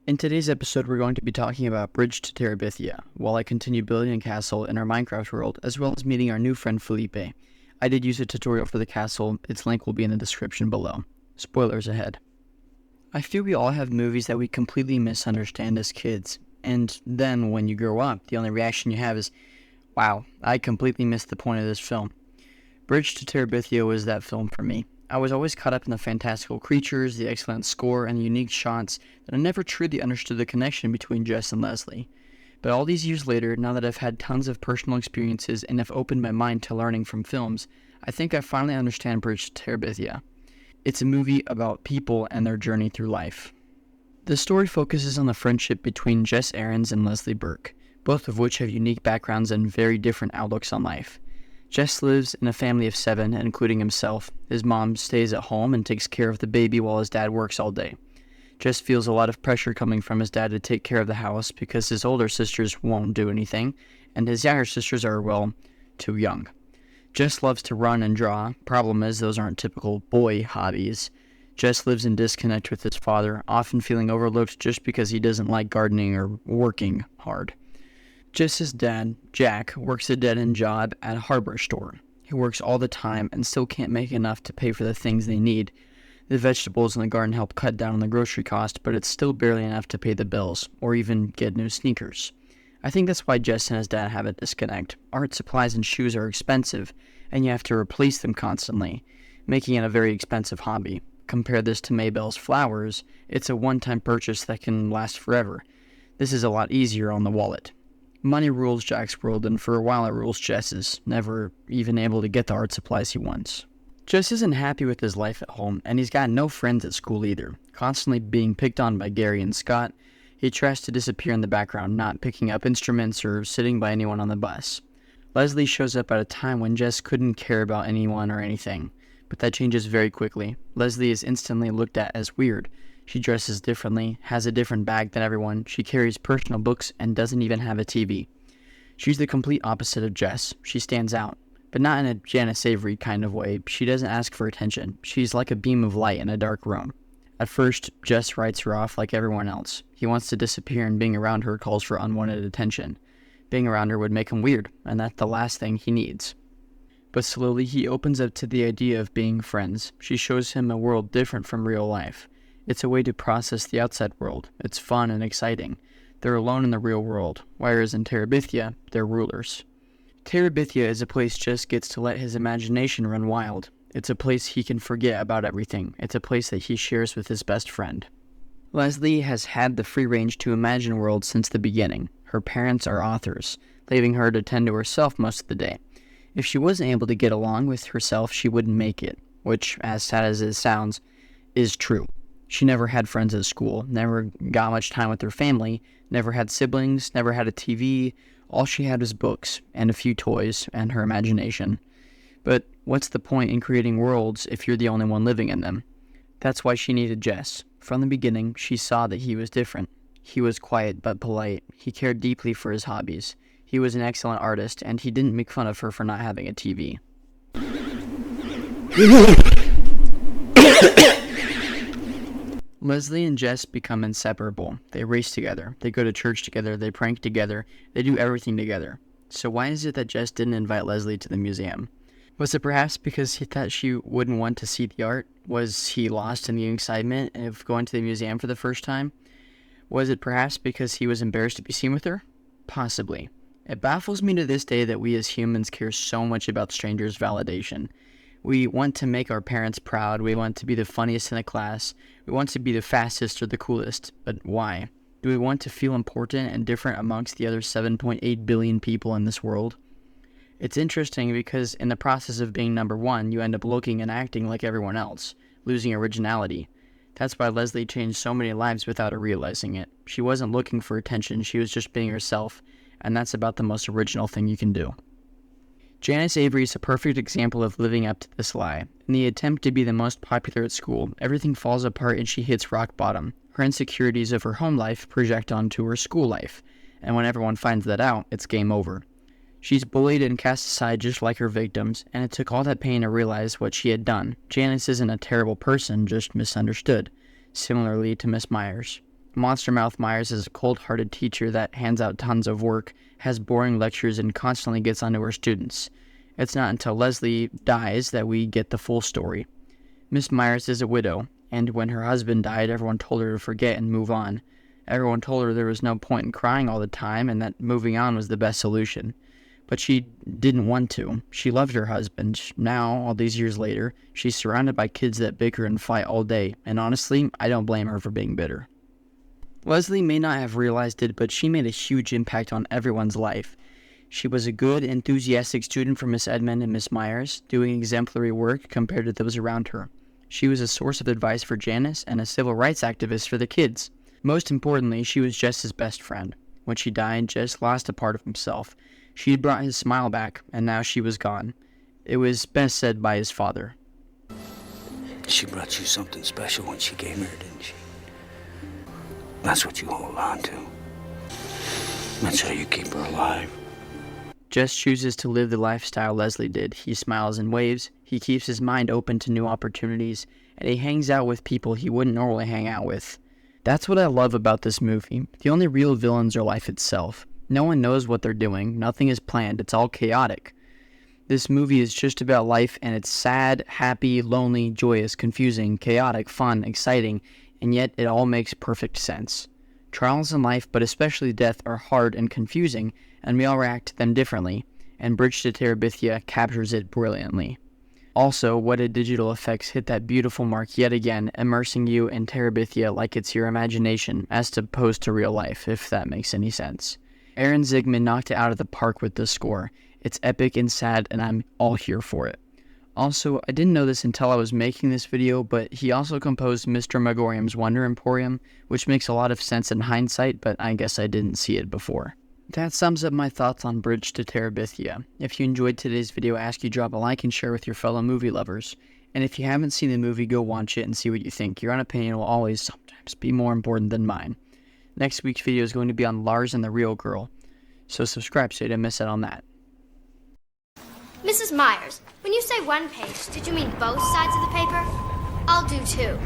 In today's episode, we're going to be talking about Bridge to Terabithia, while I continue building a castle in our Minecraft world, as well as meeting our new friend Felipe. I did use a tutorial for the castle, its link will be in the description below. Spoilers ahead. I feel we all have movies that we completely misunderstand as kids, and then when you grow up, the only reaction you have is, wow, I completely missed the point of this film. Bridge to Terabithia was that film for me. I was always caught up in the fantastical creatures, the excellent score, and the unique shots that I never truly understood the connection between Jess and Leslie. But all these years later, now that I've had tons of personal experiences and have opened my mind to learning from films, I think I finally understand Bridge to Terabithia. It's a movie about people and their journey through life. The story focuses on the friendship between Jess Aarons and Leslie Burke, both of which have unique backgrounds and very different outlooks on life. Jess lives in a family of 7, including himself. His mom stays at home and takes care of the baby while his dad works all day. Jess feels a lot of pressure coming from his dad to take care of the house because his older sisters won't do anything, and his younger sisters are, well, too young. Jess loves to run and draw. Problem is, those aren't typical boy hobbies. Jess lives in disconnect with his father, often feeling overlooked just because he doesn't like gardening or working hard. Jess's dad, Jack, works a dead-end job at a hardware store. He works all the time and still can't make enough to pay for the things they need. The vegetables in the garden help cut down on the grocery cost, but it's still barely enough to pay the bills, or even get new sneakers. I think that's why Jess and his dad have a disconnect. Art supplies and shoes are expensive, and you have to replace them constantly, making it a very expensive hobby. Compare this to Maybelle's flowers, it's a one-time purchase that can last forever. This is a lot easier on the wallet. Money rules Jack's world, and for a while it rules Jess's, never even able to get the art supplies he wants. Jess isn't happy with his life at home, and he's got no friends at school either, constantly being picked on by Gary and Scott. He tries to disappear in the background, not picking up instruments or sitting by anyone on the bus. Leslie shows up at a time when Jess couldn't care about anyone or anything, but that changes very quickly. Leslie is instantly looked at as weird. She dresses differently, has a different bag than everyone, she carries personal books, and doesn't even have a TV. She's the complete opposite of Jess. She stands out, but not in a Janice Avery kind of way. She doesn't ask for attention. She's like a beam of light in a dark room. At first, Jess writes her off like everyone else. He wants to disappear, and being around her calls for unwanted attention. Being around her would make him weird, and that's the last thing he needs. But slowly, he opens up to the idea of being friends. She shows him a world different from real life. It's a way to process the outside world. It's fun and exciting. They're alone in the real world, whereas in Terabithia, they're rulers. Terabithia is a place Jess gets to let his imagination run wild. It's a place he can forget about everything. It's a place that he shares with his best friend. Leslie has had the free range to imagine worlds since the beginning. Her parents are authors, leaving her to tend to herself most of the day. If she wasn't able to get along with herself, she wouldn't make it, which, as sad as it sounds, is true. She never had friends at school, never got much time with her family, never had siblings, never had a TV. All she had was books, and a few toys, and her imagination. But what's the point in creating worlds if you're the only one living in them? That's why she needed Jess. From the beginning, she saw that he was different. He was quiet but polite. He cared deeply for his hobbies. He was an excellent artist, and he didn't make fun of her for not having a TV. Leslie and Jess become inseparable. They race together. They go to church together. They prank together. They do everything together. So why is it that Jess didn't invite Leslie to the museum? Was it perhaps because he thought she wouldn't want to see the art? Was he lost in the excitement of going to the museum for the first time? Was it perhaps because he was embarrassed to be seen with her? Possibly. It baffles me to this day that we as humans care so much about strangers' validation. We want to make our parents proud. We want to be the funniest in the class. We want to be the fastest or the coolest. But why? Do we want to feel important and different amongst the other 7.8 billion people in this world? It's interesting because in the process of being number one, you end up looking and acting like everyone else, losing originality. That's why Leslie changed so many lives without her realizing it. She wasn't looking for attention, she was just being herself, and that's about the most original thing you can do. Janice Avery is a perfect example of living up to this lie. In the attempt to be the most popular at school, everything falls apart and she hits rock bottom. Her insecurities of her home life project onto her school life, and when everyone finds that out, it's game over. She's bullied and cast aside just like her victims, and it took all that pain to realize what she had done. Janice isn't a terrible person, just misunderstood, similarly to Miss Myers. Monster Mouth Myers is a cold-hearted teacher that hands out tons of work, has boring lectures, and constantly gets onto her students. It's not until Leslie dies that we get the full story. Miss Myers is a widow, and when her husband died, everyone told her to forget and move on. Everyone told her there was no point in crying all the time and that moving on was the best solution. But she didn't want to. She loved her husband. Now, all these years later, she's surrounded by kids that bicker and fight all day, and honestly, I don't blame her for being bitter. Leslie may not have realized it, but she made a huge impact on everyone's life. She was a good, enthusiastic student for Miss Edmond and Miss Myers, doing exemplary work compared to those around her. She was a source of advice for Janice and a civil rights activist for the kids. Most importantly, she was Jess's best friend. When she died, Jess lost a part of himself. She had brought his smile back, and now she was gone. It was best said by his father. She brought you something special when she came here, didn't she? That's what you hold on to. That's how you keep her alive. Jess chooses to live the lifestyle Leslie did. He smiles and waves, he keeps his mind open to new opportunities, and he hangs out with people he wouldn't normally hang out with. That's what I love about this movie. The only real villains are life itself. No one knows what they're doing, nothing is planned, it's all chaotic. This movie is just about life, and it's sad, happy, lonely, joyous, confusing, chaotic, fun, exciting, and yet it all makes perfect sense. Trials in life, but especially death, are hard and confusing, and we all react to them differently, and Bridge to Terabithia captures it brilliantly. Also, what a digital effects hit that beautiful mark yet again, immersing you in Terabithia like it's your imagination, as opposed to real life, if that makes any sense. Aaron Zigman knocked it out of the park with this score. It's epic and sad, and I'm all here for it. Also, I didn't know this until I was making this video, but he also composed Mr. Megorium's Wonder Emporium, which makes a lot of sense in hindsight, but I guess I didn't see it before. That sums up my thoughts on Bridge to Terabithia. If you enjoyed today's video, I ask you drop a like and share with your fellow movie lovers. And if you haven't seen the movie, go watch it and see what you think. Your own opinion will always, sometimes, be more important than mine. Next week's video is going to be on Lars and the Real Girl, so subscribe so you don't miss out on that. Mrs. Myers, when you say one page, did you mean both sides of the paper? I'll do two.